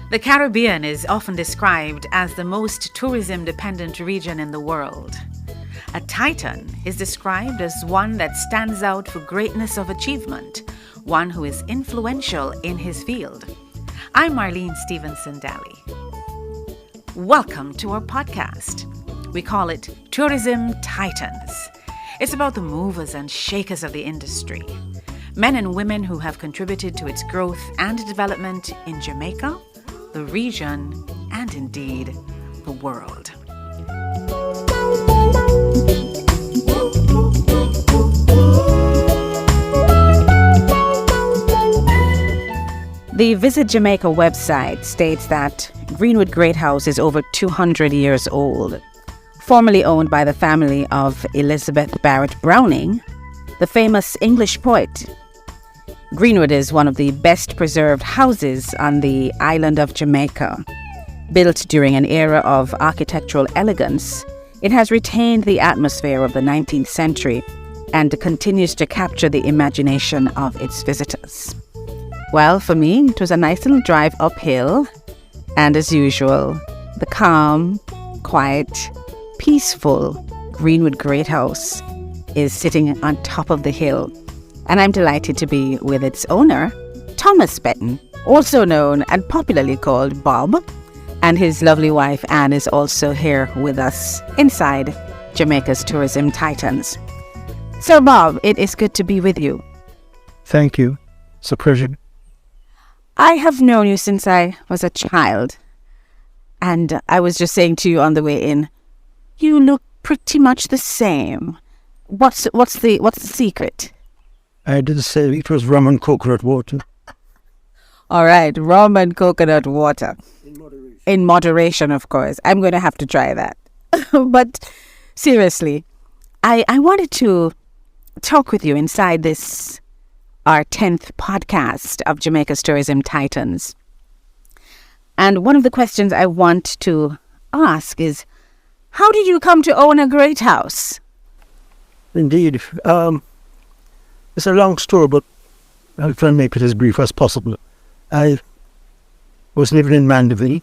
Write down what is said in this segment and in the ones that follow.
The Caribbean is often described as the most tourism-dependent region in the world. A titan is described as one that stands out for greatness of achievement, one who is influential in his field. I'm Marlene Stevenson-Daly. Welcome to our podcast. We call it Tourism Titans. It's about the movers and shakers of the industry, men and women who have contributed to its growth and development in Jamaica, the region, and indeed, the world. The Visit Jamaica website states that Greenwood Greathouse is over 200 years old. Formerly owned by the family of Elizabeth Barrett Browning, the famous English poet. Greenwood is one of the best preserved houses on the island of Jamaica. Built during an era of architectural elegance, it has retained the atmosphere of the 19th century and continues to capture the imagination of its visitors. Well, for me, it was a nice little drive uphill, and as usual, the calm, quiet, peaceful Greenwood Greathouse is sitting on top of the hill. And I'm delighted to be with its owner, Thomas Betton, also known and popularly called Bob, and his lovely wife Anne is also here with us inside Jamaica's Tourism Titans. So Bob, it is good to be with you. Thank you. It's a pleasure. I have known you since I was a child, and I was just saying to you on the way in, you look pretty much the same. What's the secret? I did say it was rum and coconut water. All right, rum and coconut water. In moderation, of course. I'm going to have to try that. But seriously, I wanted to talk with you inside this, our 10th podcast of Jamaica's Tourism Titans. And one of the questions I want to ask is, how did you come to own a great house? Indeed. It's a long story, but I'll try and make it as brief as possible. I was living in Mandeville,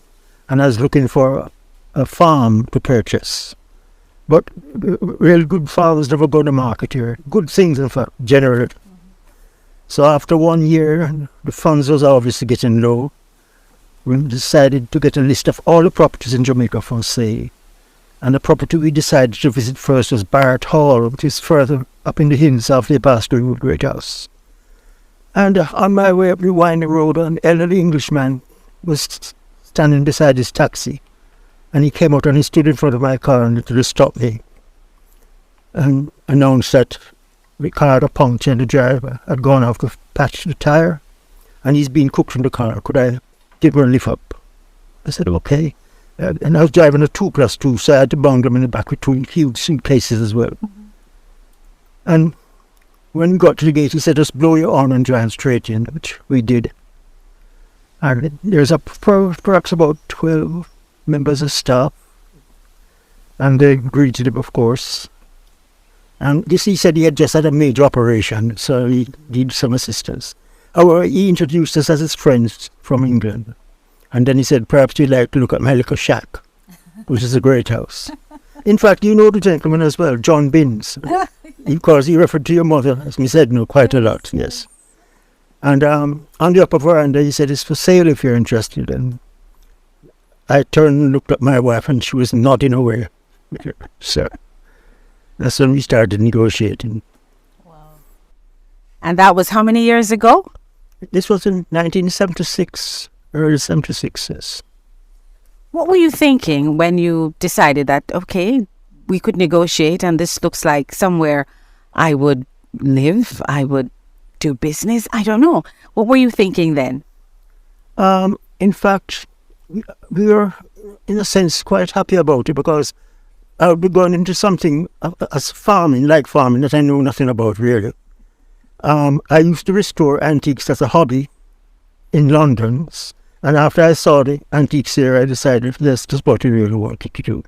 and I was looking for a farm to purchase. But real good farms never go to market here. Good things, in fact, generally. So after 1 year, the funds was obviously getting low. We decided to get a list of all the properties in Jamaica for sale. And the property we decided to visit first was Barrett Hall, which is further up in the hills after the past Greenwood Greathouse. And on my way up the winding road, an elderly Englishman was standing beside his taxi. And he came out and he stood in front of my car and literally stopped me and announced that the car had a puncture and the driver had gone off to patch the tire. And he's been cooked from the car. Could I give him a lift up? I said, okay. And I was driving a 2+2, so I had to bung them in the back with 2 huge suitcases as well. Mm-hmm. And when we got to the gate, he said, just blow your horn and drive straight in, which we did. And there's perhaps about 12 members of staff. And they greeted him, of course. And this, he said he had just had a major operation, so he needed some assistance. However, he introduced us as his friends from England. And then he said, perhaps you'd like to look at my little shack, which is a great house. In fact, you know the gentleman as well, John Binns. Because he referred to your mother, as me said, no, quite a lot, yes. And on the upper veranda, he said, it's for sale if you're interested. And I turned and looked at my wife, and she was nodding away. So that's when we started negotiating. Wow. And that was how many years ago? This was in 1976. Early 76, yes. What were you thinking when you decided that, okay, we could negotiate and this looks like somewhere I would live, I would do business? I don't know. What were you thinking then? In fact, we were, in a sense, quite happy about it because I would be going into something as farming, like farming, that I know nothing about, really. I used to restore antiques as a hobby in London. And after I saw the antiques here, I decided that's just what I really wanted to do.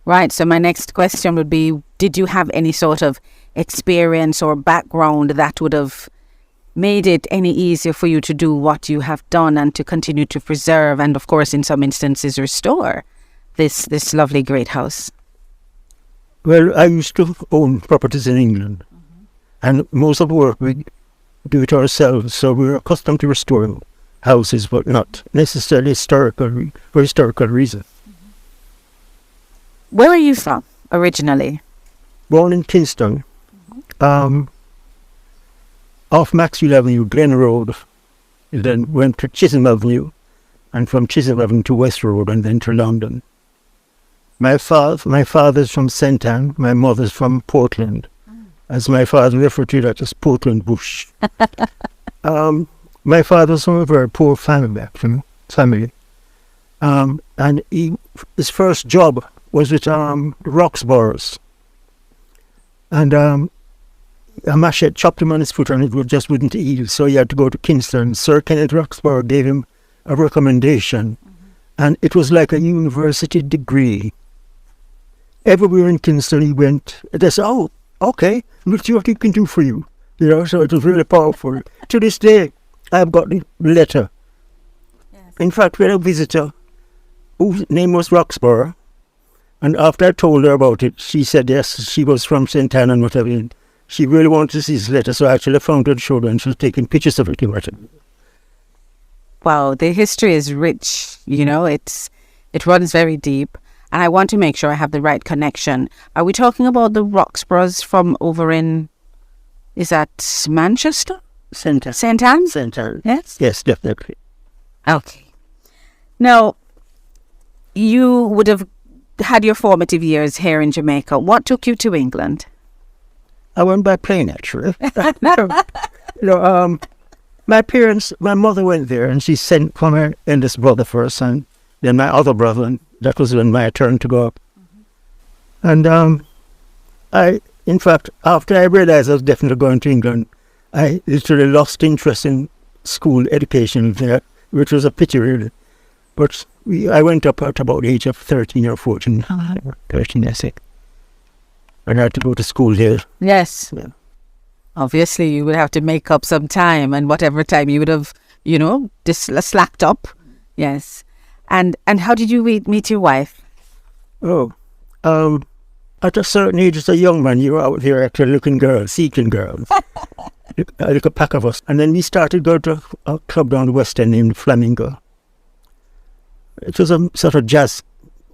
Right. So my next question would be, did you have any sort of experience or background that would have made it any easier for you to do what you have done and to continue to preserve and, of course, in some instances, restore this lovely great house? Well, I used to own properties in England, and most of the work we do it ourselves, so we're accustomed to restoring houses, but not necessarily for historical reasons. Where are you from originally? Born in Kingston, off Maxwell Avenue, Glen Road, then went to Chisholm Avenue, and from Chisholm Avenue to West Road, and then to London. My father's from St. Anne, my mother's from Portland, as my father referred to that as Portland Bush. My father was from a very poor family, actually, and his first job was with Roxburgh's, and a machete chopped him on his foot and it just wouldn't heal, so he had to go to Kingston. Sir Kenneth Roxburgh gave him a recommendation, and it was like a university degree. Everywhere in Kingston he went, they said, "Oh, okay, we'll see what we can do for you." You know, so it was really powerful. To this day, I've got the letter. Yes. In fact, we had a visitor whose name was Roxburgh, and after I told her about it, she said yes, she was from St. Anne and whatever, and she really wanted to see his letter, so I actually found it and showed her, and she was taking pictures of it. Wow, the history is rich, you know, it runs very deep, and I want to make sure I have the right connection. Are we talking about the Roxburghs from over in, is that Manchester? St. Anne. St. Anne? St. Anne. Yes? Yes, definitely. Okay. Now, you would have had your formative years here in Jamaica. What took you to England? I went by plane, actually. My mother went there, and she sent for my eldest brother first, and then my other brother, and that was when my turn to go up. And in fact, after I realized I was definitely going to England, I literally lost interest in school education there, which was a pity, really. But I went up at about the age of 13 or 14. 13, I think. And I had to go to school here. Yes. Yeah. Obviously, you would have to make up some time, and whatever time you would have, you know, slacked up. Yes. And how did you meet your wife? Oh, at a certain age, as a young man, you were out there actually seeking girls. Like a pack of us. And then we started going to a club down the West End named Flamingo. It was a sort of jazz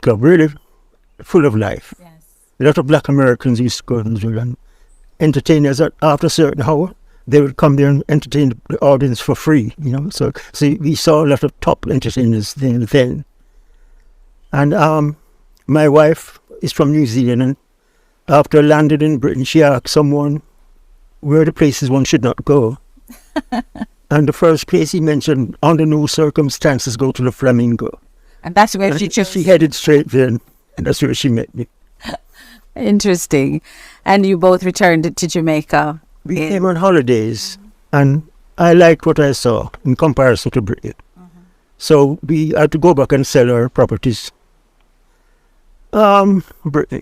club, really full of life. Yes. A lot of black Americans used to go and entertain us. After a certain hour, they would come there and entertain the audience for free, you know. So we saw a lot of top entertainers then. And my wife is from New Zealand, and after landing in Britain, she asked someone where the places one should not go. And the first place he mentioned, under no circumstances go to the Flamingo. And that's where she chose. She headed straight there, and that's where she met me. Interesting. And you both returned to Jamaica. We came on holidays, and I liked what I saw in comparison to Britain. So we had to go back and sell our properties. Britain.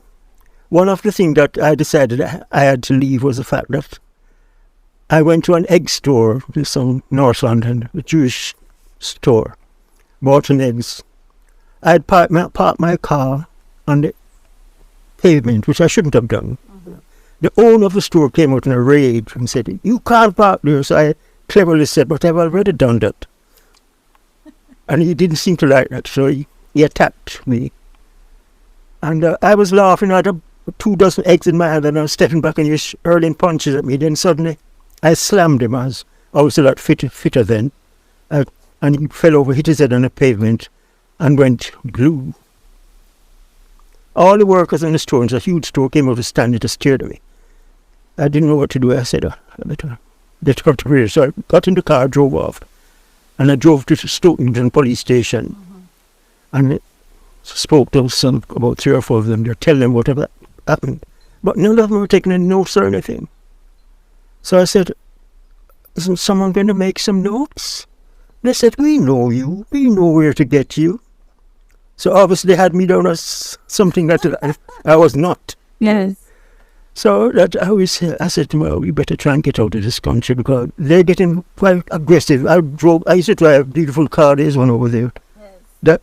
One of the things that I decided I had to leave was the fact that I went to an egg store, this on North London, a Jewish store, bought some eggs. I had parked my car on the pavement, which I shouldn't have done. The owner of the store came out in a rage and said, "You can't park there." So I cleverly said, "But I've already done that." And he didn't seem to like that, so he attacked me. And I was laughing. I had 2 dozen eggs in my hand, and I was stepping back, and he was hurling punches at me. Then suddenly I slammed him. I was a lot fitter then. And he fell over, hit his head on the pavement, and went glue. All the workers in the store, it's a huge store, came out to stand to stare at me. I didn't know what to do. I said, "Let her up to here." So I got in the car, drove off, and I drove to Stockton police station, and spoke to about 3 or 4 of them. They're telling them whatever happened, but none of them were taking any notes or anything. So I said, "Isn't someone going to make some notes?" They said, "We know you. We know where to get you." So obviously they had me down as something that I was not. Yes. So that I said to her, we better try and get out of this country because they're getting quite aggressive. I used to drive a beautiful car. There's one over there. Yes.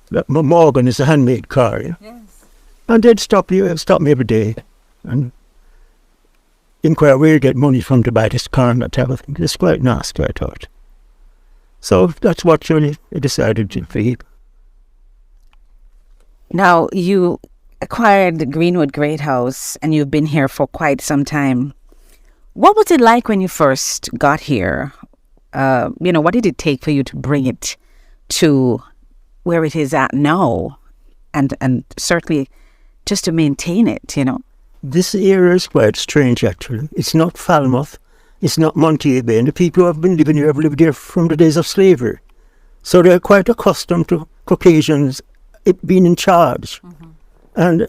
That Morgan is a handmade car. Yeah? Yes. And they'd stop me every day and inquire where you get money from to buy this car and that type of thing. It's quite nasty, I thought. So that's what really I decided to be. Now, you acquired the Greenwood Greathouse and you've been here for quite some time. What was it like when you first got here? What did it take for you to bring it to where it is at now? And certainly just to maintain it, This area is quite strange, actually. It's not Falmouth. It's not Monterey Bay. And the people who have been living here have lived here from the days of slavery. So they're quite accustomed to Caucasians being in charge. Mm-hmm. And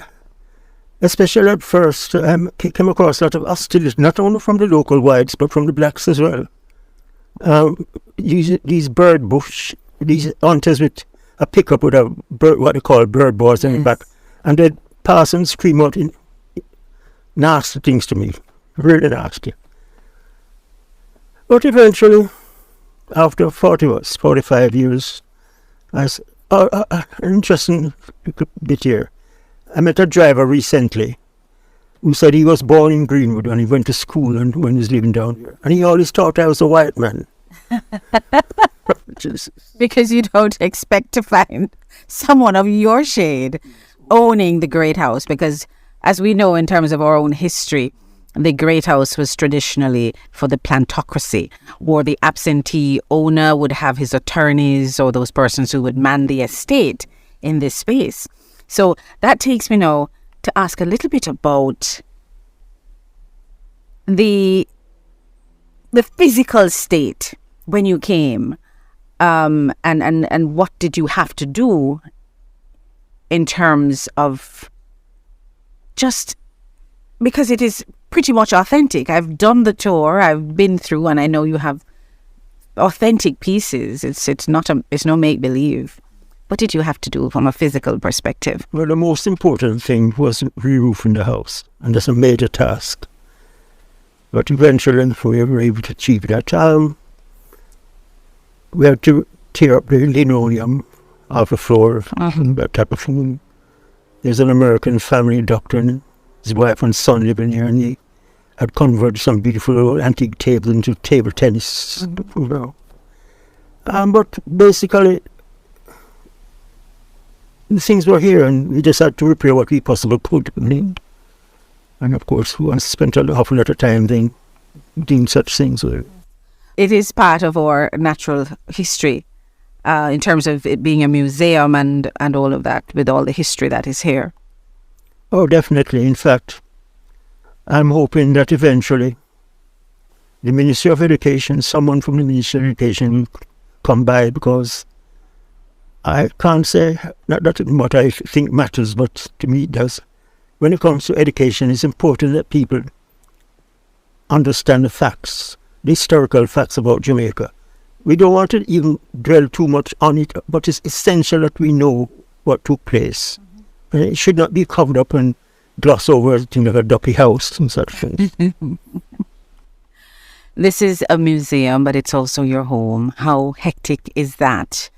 especially at first, I came across a lot of hostility, not only from the local whites, but from the blacks as well. These bird bush, these hunters with a pickup with what they call bird balls in the back, and they'd pass and scream out in nasty things to me, really nasty. But eventually, after 45 years, an interesting bit here. I met a driver recently who said he was born in Greenwood and he went to school and when he was living down here. And he always thought I was a white man. Because you don't expect to find someone of your shade owning the Great House. Because as we know in terms of our own history, the Great House was traditionally for the plantocracy, or the absentee owner would have his attorneys or those persons who would man the estate in this space. So that takes me now to ask a little bit about the physical state when you came, and what did you have to do in terms of just because it is pretty much authentic. I've done the tour, I've been through, and I know you have authentic pieces. It's no make believe. What did you have to do from a physical perspective? Well, the most important thing was re-roofing the house, and that's a major task. But eventually, we were able to achieve that. We had to tear up the linoleum off the floor, that type of thing. There's an American family doctor, and his wife and son living here, and he had converted some beautiful old antique tables into table tennis. But basically, the things were here, and we just had to repair what we possibly could. And of course, we spent an awful lot of time doing such things. It is part of our natural history, in terms of it being a museum and all of that, with all the history that is here. Oh, definitely. In fact, I'm hoping that eventually the Ministry of Education, someone from the Ministry of Education will come by, because I can't say, not that what I think matters, but to me it does. When it comes to education, it's important that people understand the facts, the historical facts about Jamaica. We don't want to even dwell too much on it, but it's essential that we know what took place. Mm-hmm. And it should not be covered up and gloss over everything like a duppy house and such things. This is a museum, but it's also your home. How hectic is that?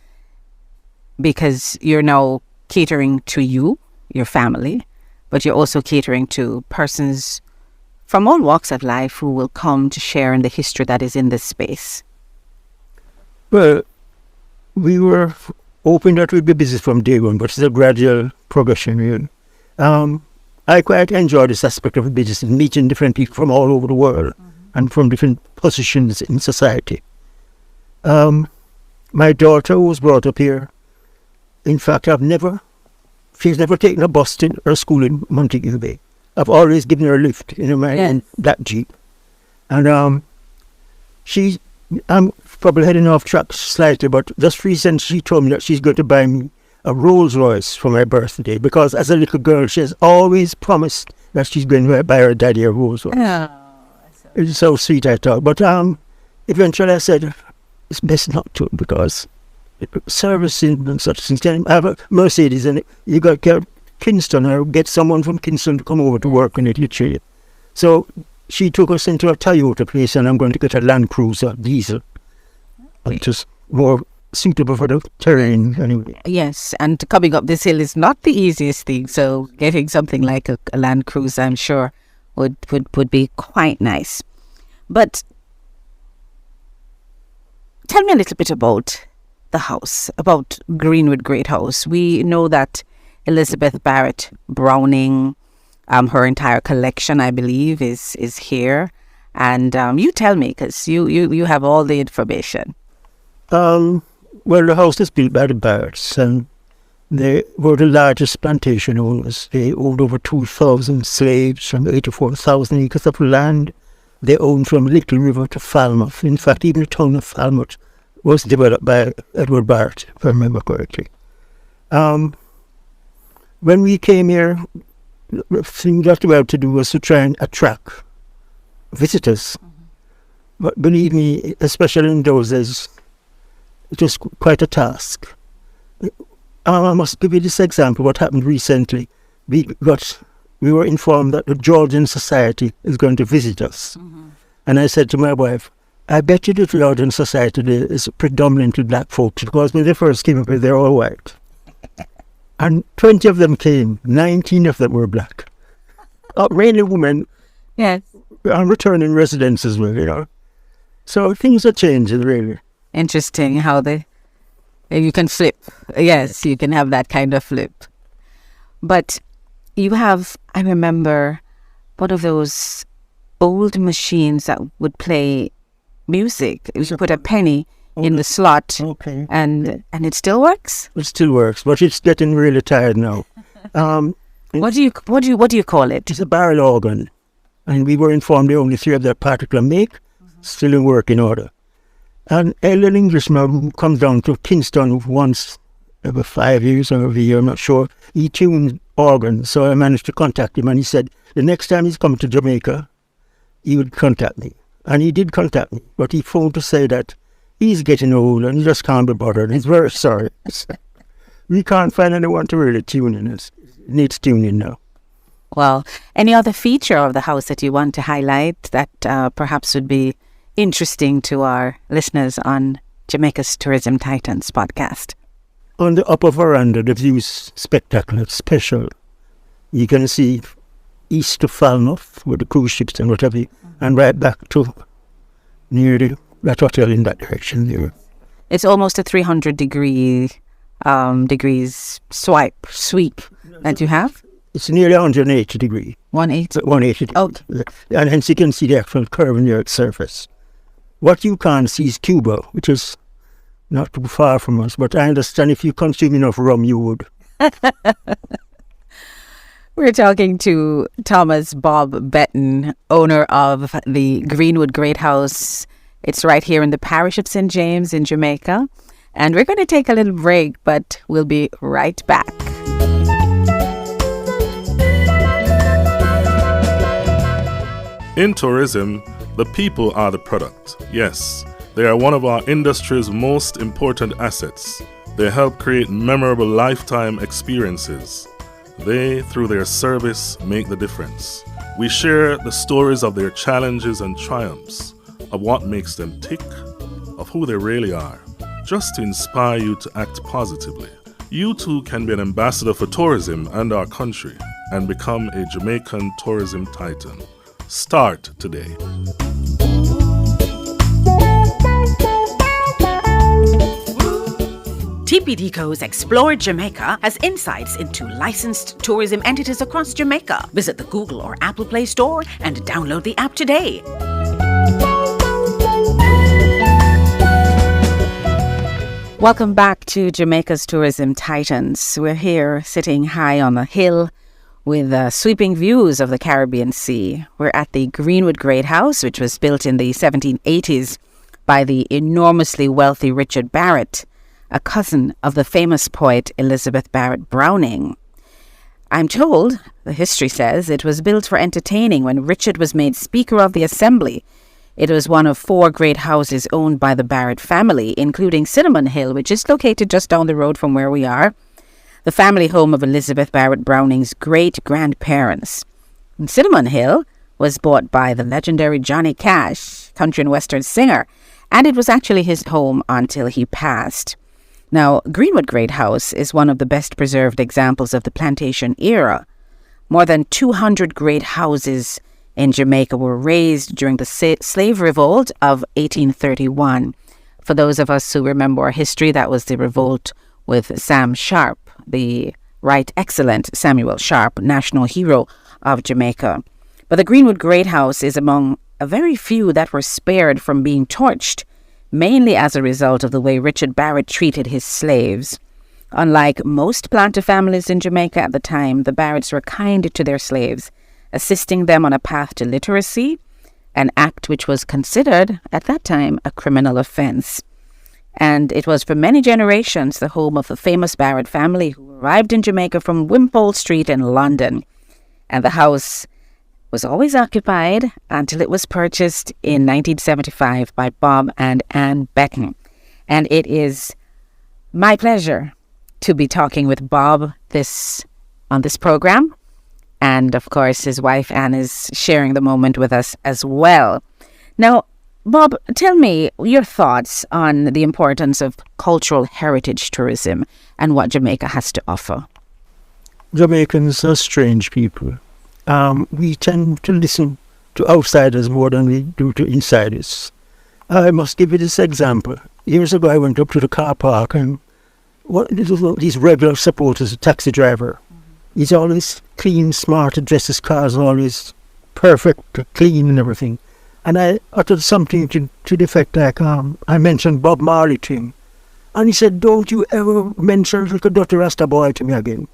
Because you're now catering to you, your family, but you're also catering to persons from all walks of life who will come to share in the history that is in this space. Well, we were hoping that we'd be busy from day one, but it's a gradual progression, really. I quite enjoy this aspect of the business, meeting different people from all over the world, and from different positions in society. My daughter, who was brought up here, in fact, she's never taken a bus to her school in Montague Bay. I've always given her a lift in that Jeep. And I'm probably heading off track slightly, but just recently she told me that she's going to buy me a Rolls Royce for my birthday, because as a little girl she has always promised that she's going to buy her daddy a Rolls Royce. Oh, it's so sweet, I thought. But eventually I said it's best not to, because servicing and such things. I have a Mercedes, and you got to get Kingston, or get someone from Kingston to come over to work on it, literally. So she took us into a Toyota place, and I'm going to get a Land Cruiser diesel, which is more suitable for the terrain anyway. Yes, and coming up this hill is not the easiest thing, so getting something like a Land Cruiser, I'm sure, would be quite nice. But tell me a little bit about the house, about Greenwood Greathouse. We know that Elizabeth Barrett Browning, her entire collection, I believe, is here. And you tell me, because you have all the information. Well, the house is built by the Barretts, and they were the largest plantation owners. They owned over 2,000 slaves from 84,000 acres of land. They owned from Little River to Falmouth. In fact, even the town of Falmouth was developed by Edward Barrett, if I remember correctly. When we came here, the thing that we had to do was to try and attract visitors. But believe me, especially in those days, it was quite a task. I must give you this example, what happened recently. We were informed that the Georgian Society is going to visit us. And I said to my wife, I bet you the Georgian Society is predominantly black folks, because when they first came up here, they're all white. And 20 of them came, 19 of them were black. Mainly women. Yes. And returning residents as well, you know. So things are changing, really. Interesting how you can flip. Yes, you can have that kind of flip. But you have, I remember, one of those old machines that would play music. You put a penny in the slot, and it still works? It still works, but it's getting really tired now. What do you call it? It's a barrel organ, and we were informed they only 3 of that particular make, still in working order. An elderly Englishman who comes down to Kingston once every 5 years or every year, I'm not sure, he tuned organs, so I managed to contact him, and he said the next time he's coming to Jamaica, he would contact me. And he did contact me, but he phoned to say that he's getting old and he just can't be bothered. He's very sorry. We can't find anyone to really tune in. It needs tuning now. Well, any other feature of the house that you want to highlight that perhaps would be interesting to our listeners on Jamaica's Tourism Titans podcast? On the upper veranda, the view's spectacular, special. You can see east to Falmouth with the cruise ships and whatever, and right back to near that hotel in that direction there. It's almost a 300 degrees sweep that you have? It's nearly 180 degrees. 180? 180 degrees. Okay. And hence you can see the actual curve in the Earth's surface. What you can't see is Cuba, which is not too far from us, but I understand if you consume enough rum, you would. We're talking to Thomas Bob Betton, owner of the Greenwood Greathouse. It's right here in the parish of St. James in Jamaica. And we're going to take a little break, but we'll be right back. In tourism, the people are the product. Yes, they are one of our industry's most important assets. They help create memorable lifetime experiences. They, through their service, make the difference. We share the stories of their challenges and triumphs, of what makes them tick, of who they really are, just to inspire you to act positively. You too can be an ambassador for tourism and our country and become a Jamaican tourism titan. Start today. TPDCo's Explore Jamaica has insights into licensed tourism entities across Jamaica. Visit the Google or Apple Play Store and download the app today. Welcome back to Jamaica's Tourism Titans. We're here sitting high on a hill with sweeping views of the Caribbean Sea. We're at the Greenwood Greathouse, which was built in the 1780s by the enormously wealthy Richard Barrett, a cousin of the famous poet Elizabeth Barrett Browning. I'm told, the history says, it was built for entertaining when Richard was made Speaker of the Assembly. It was one of 4 great houses owned by the Barrett family, including Cinnamon Hill, which is located just down the road from where we are, the family home of Elizabeth Barrett Browning's great-grandparents. And Cinnamon Hill was bought by the legendary Johnny Cash, country and western singer, and it was actually his home until he passed. Now, Greenwood Greathouse is one of the best preserved examples of the plantation era. More than 200 great houses in Jamaica were raised during the slave revolt of 1831. For those of us who remember our history, that was the revolt with Sam Sharp, the Right Excellent Samuel Sharp, national hero of Jamaica. But the Greenwood Greathouse is among a very few that were spared from being torched, mainly as a result of the way Richard Barrett treated his slaves. Unlike most planter families in Jamaica at the time, the Barretts were kind to their slaves, assisting them on a path to literacy, an act which was considered, at that time, a criminal offense. And it was for many generations the home of the famous Barrett family who arrived in Jamaica from Wimpole Street in London. And the house was always occupied until it was purchased in 1975 by Bob and Ann Betton. And it is my pleasure to be talking with Bob on this program. And of course, his wife Ann is sharing the moment with us as well. Now, Bob, tell me your thoughts on the importance of cultural heritage tourism and what Jamaica has to offer. Jamaicans are strange people. We tend to listen to outsiders more than we do to insiders. I must give you this example. Years ago, I went up to the car park, and these regular supporters, a taxi driver, he's always clean, smart, addresses cars, always perfect, clean and everything. And I uttered something to the effect like, I mentioned Bob Marley to him. And he said, don't you ever mention little Dr. Rasta boy to me again.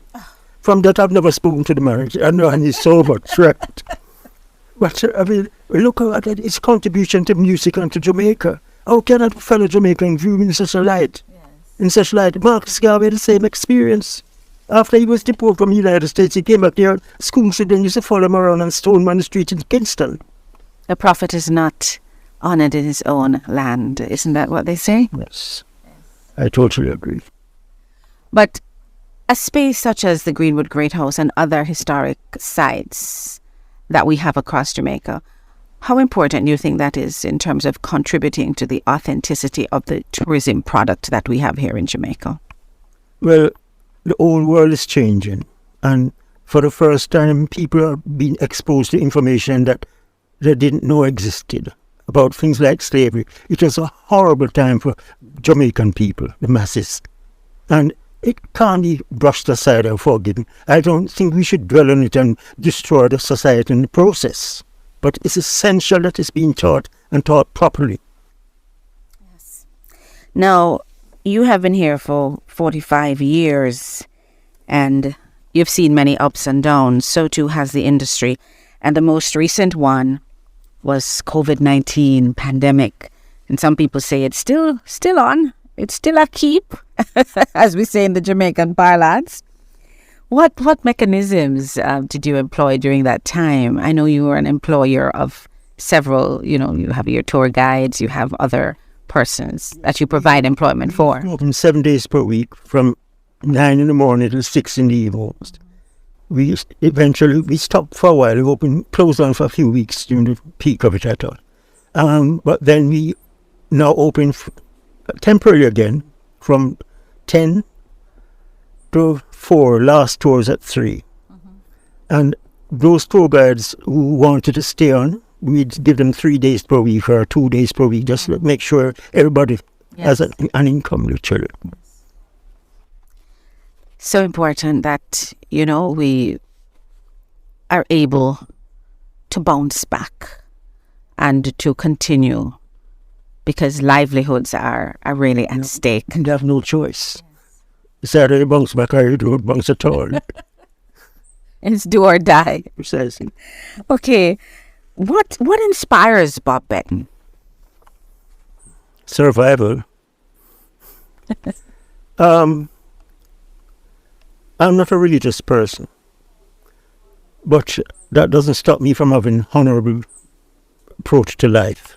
From that, I've never spoken to the marriage. I know, and he's so much right. But, I mean, look at his contribution to music and to Jamaica. How can a fellow Jamaican view him in such a light? Yes. In such light. Marcus Garvey had the same experience. After he was deported from the United States, he came back here. School students used to follow him around and stone him on the street in Kingston. A prophet is not honoured in his own land. Isn't that what they say? Yes. I totally agree. But a space such as the Greenwood Greathouse and other historic sites that we have across Jamaica, how important do you think that is in terms of contributing to the authenticity of the tourism product that we have here in Jamaica? Well, the whole world is changing. And for the first time, people are being exposed to information that they didn't know existed about things like slavery. It was a horrible time for Jamaican people, the masses. And it can't be brushed aside or forgiven. I don't think we should dwell on it and destroy the society in the process. But it's essential that it's being taught and taught properly. Yes. Now, you have been here for 45 years and you've seen many ups and downs. So too has the industry. And the most recent one was COVID-19 pandemic. And some people say it's still on. It's still a keep, as we say in the Jamaican parlance. What mechanisms did you employ during that time? I know you were an employer of several, you have your tour guides, you have other persons that you provide employment for. Open 7 days per week from 9 in the morning till 6 in the evening. We stopped for a while. We closed down for a few weeks during the peak of it, I thought. But then we now open temporarily again from 10 to 4, last tours at 3. Mm-hmm. And those tour guides who wanted to stay on, we'd give them 3 days per week or 2 days per week, just to make sure everybody has an income, literally. So important that, we are able to bounce back and to continue, because livelihoods are really at stake. You have no choice. It's either you bounce back or you don't bounce at all. It's do or die. Precisely. Okay. What inspires Bob Betton? Survival. I'm not a religious person, but that doesn't stop me from having an honourable approach to life.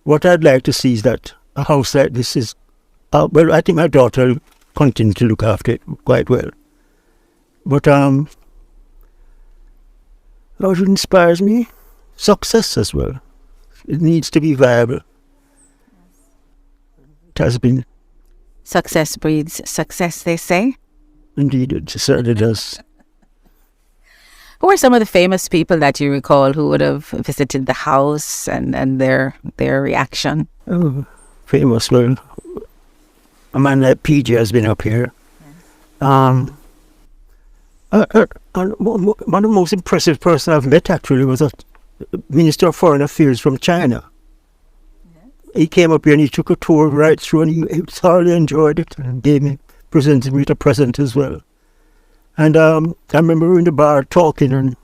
What I'd like to see is that a house like this is, I think my daughter will continue to look after it quite well. But What inspires me? Success as well. It needs to be viable. It has been. Success breeds success, they say. Indeed, it certainly does. Who are some of the famous people that you recall who would have visited the house and their reaction? Oh, famous. Well, a man like PJ has been up here. And one of the most impressive person I've met actually was a Minister of Foreign Affairs from China. He came up here and he took a tour right through and he thoroughly enjoyed it and presented me with a present as well. And I remember we were in the bar talking and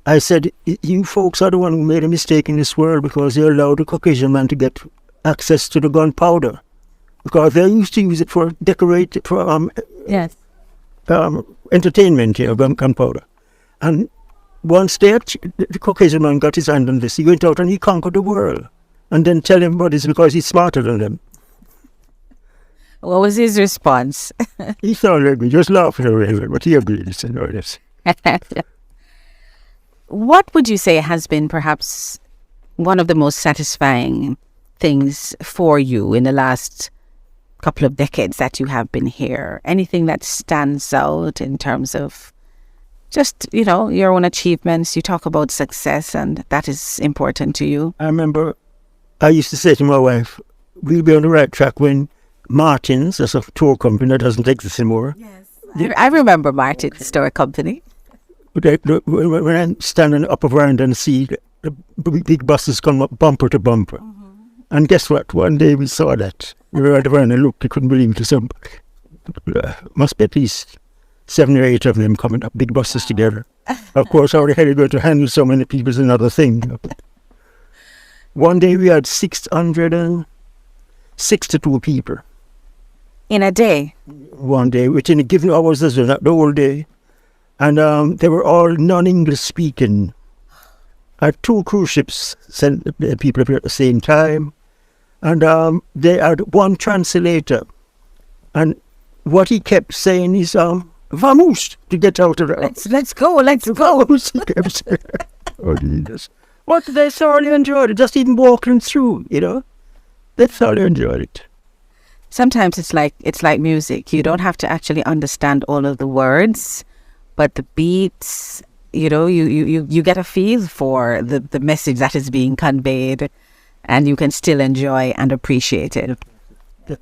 I said, you folks are the one who made a mistake in this world because they allowed the Caucasian man to get access to the gunpowder. Because they used to use it for entertainment, gunpowder. And once the Caucasian man got his hand on this, he went out and he conquered the world. And then tell everybody it's because he's smarter than them. What was his response? He sounded like me, just laughing away, but he agreed. He said, oh, yes. What would you say has been perhaps one of the most satisfying things for you in the last couple of decades that you have been here? Anything that stands out in terms of just, your own achievements? You talk about success and that is important to you. I remember I used to say to my wife, we'll be on the right track when Martin's, that's a tour company that doesn't exist anymore. Yes. I remember Martin's tour company. When I'm standing up around and see the big buses come up bumper to bumper. Mm-hmm. And guess what? One day we saw that. We were around and looked, I couldn't believe it. Must be at least 7 or 8 of them coming up, big buses together. Of course, how the hell are you going to handle so many people is another thing. One day we had 662 people. In a day? One day, within a given hours, as well, not the whole day. And they were all non-English speaking. I had 2 cruise ships sent people up here at the same time. And they had 1 translator. And what he kept saying is, vamos, to get out of there. Let's go. He kept saying, oh, Jesus. What they thoroughly enjoyed it, just even walking through, They thoroughly enjoyed it. Sometimes it's like music. You don't have to actually understand all of the words, but the beats, you get a feel for the message that is being conveyed, and you can still enjoy and appreciate it. Yeah.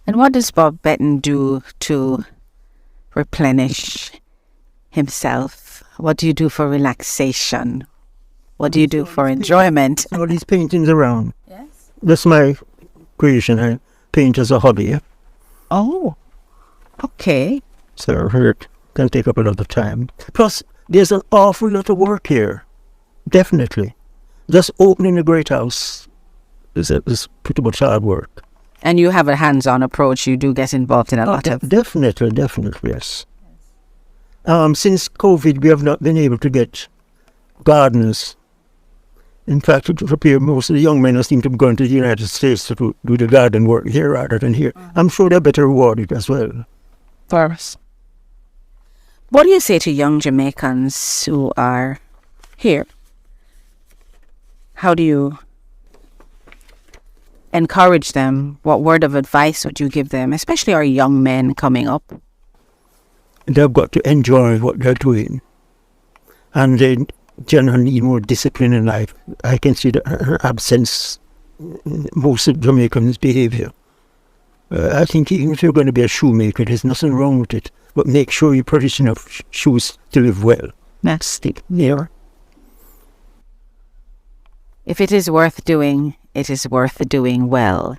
And what does Bob Betton do to replenish himself? What do you do for relaxation? What do you do for enjoyment? All these paintings around. Yes. That's my creation. I paint as a hobby. Oh, okay. So it can take up a lot of time. Plus, there's an awful lot of work here. Definitely. Just opening a great house is pretty much hard work. And you have a hands-on approach. You do get involved in a lot of... Definitely, yes. Since COVID, we have not been able to get gardeners. In fact, it would appear most of the young men seem to be going to the United States to do the garden work here rather than here. I'm sure they're better rewarded as well. Farmers. What do you say to young Jamaicans who are here? How do you encourage them? What word of advice would you give them, especially our young men coming up? They've got to enjoy what they're doing. And they generally need more discipline in life. I can see the absence in most of Jamaicans' behaviour. I think even if you're going to be a shoemaker, there's nothing wrong with it. But make sure you purchase enough shoes to live well. That's it. Yeah. If it is worth doing, it is worth doing well.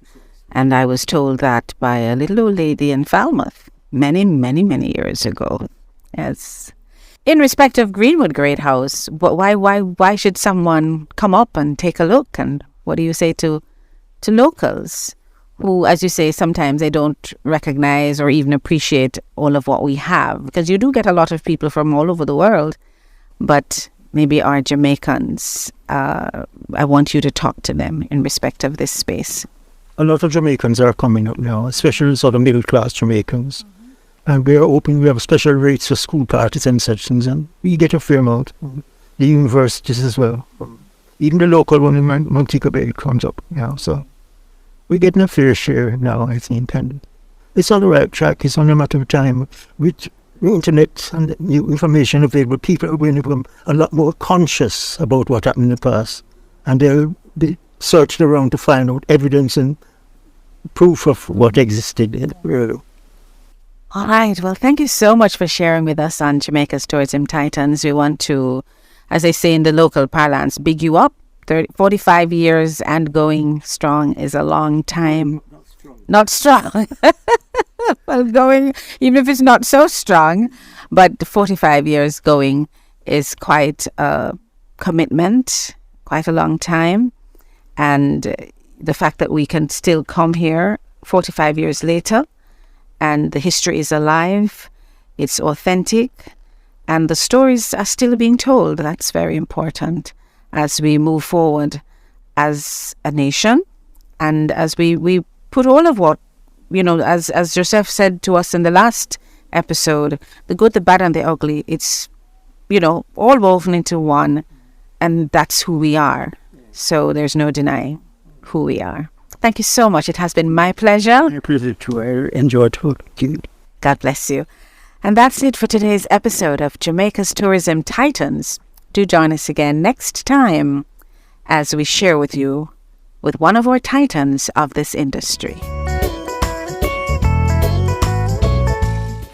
And I was told that by a little old lady in Falmouth many, many, many years ago. Yes. In respect of Greenwood Greathouse, why should someone come up and take a look? And what do you say to locals who, as you say, sometimes they don't recognize or even appreciate all of what we have? Because you do get a lot of people from all over the world, but maybe our Jamaicans, I want you to talk to them in respect of this space. A lot of Jamaicans are coming up now, especially sort of middle-class Jamaicans. And we are open. We have special rates for school parties and such things, and we get a fair amount. The universities as well. Even the local one in Montego Bay comes up, so we're getting a fair share now, I think, and it's on the right track. It's only a matter of time. With the internet and the new information available, people are going to become a lot more conscious about what happened in the past, and they'll be searching around to find out evidence and proof of what existed in the world. All right. Well, thank you so much for sharing with us on Jamaica's Tourism Titans. We want to, as they say in the local parlance, big you up. 45 years and going strong is a long time. Not strong. Well, going, even if it's not so strong, but 45 years going is quite a commitment, quite a long time. And the fact that we can still come here 45 years later, and the history is alive, it's authentic, and the stories are still being told. That's very important as we move forward as a nation, and as we put all of what, as Joseph said to us in the last episode, the good, the bad, and the ugly, it's, all woven into one, and that's who we are. So there's no denying who we are. Thank you so much. It has been my pleasure. My pleasure too. I enjoyed talking to you. God bless you. And that's it for today's episode of Jamaica's Tourism Titans. Do join us again next time as we share with you with one of our titans of this industry.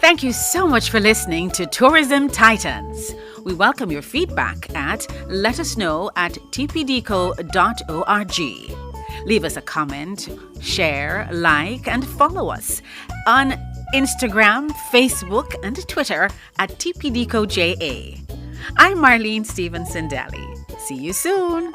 Thank you so much for listening to Tourism Titans. We welcome your feedback at letusknow@tpdco.org. Leave us a comment, share, like, and follow us on Instagram, Facebook, and Twitter at TPDCOJA. I'm Marlene Stevenson Daly. See you soon.